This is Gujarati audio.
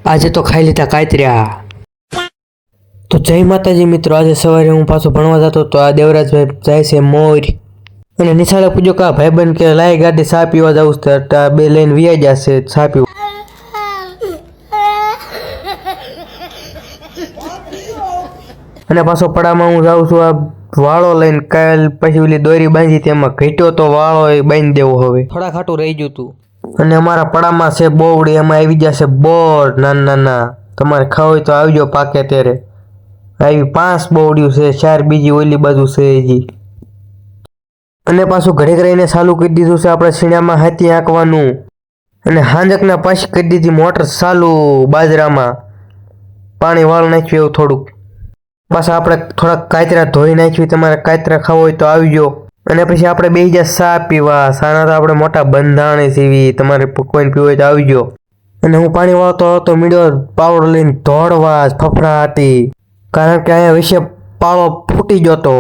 આજે તો ખાઈ લીધા કાતર્યા. તો જય માતાજી મિત્રો, આજે સવારે હું પાછો ભણવા જતો તો આ દેવરાજભાઈ જાય છે મોર અને નિશાળે પૂછ્યો કે આ ભાઈબંધ કે લાય ગાડી ચા પીવા જવું છે તો આ બે લઈને વિયા જશે ચા પીવા. અને પાછો પડામાં હું જાઉં છું આ વાળો લઈને, કાલ પછી ઓલી દોરી બાંધી તેમાં ઘટ્યો તો વાળો એ બાંધી દેવો હવે, થોડા ખાટું રહી ગયું તું. અને અમારા પડામાં છે બોવડી, એમાં આવી જશે બોર નાના નાના, તમારે ખાવ હોય તો આવજો પાકે ત્યારે. આવી 5 બોવડિયું છે, 4 બીજી ઓલી બાજુ છે હજી. અને પાછું ઘરે રહીને ચાલુ કરી દીધું છે આપણે સીણામાં હાથી આંકવાનું. અને હાંજકના પાછી કરી દીધી મોટર ચાલુ બાજરામાં, પાણી વાળ નાખ્યું એવું થોડુંક. પાછા આપણે થોડાક કાતરા ધોઈ નાખ્યું, તમારે કાતરા ખાવા હોય તો આવજો. અને પછી આપણે બેસી જા ચા પીવા. સાના તો આપણે મોટા બંધાણે સીવી, તમારે કોઈને પીવું હોય તો આવજો. અને હું પાણી વાળતો હતો મીડ્યો પાવડો લઈને દોડવા ફફડાટી, કારણ કે અહીંયા વિશે પાળો ફૂટી જતો.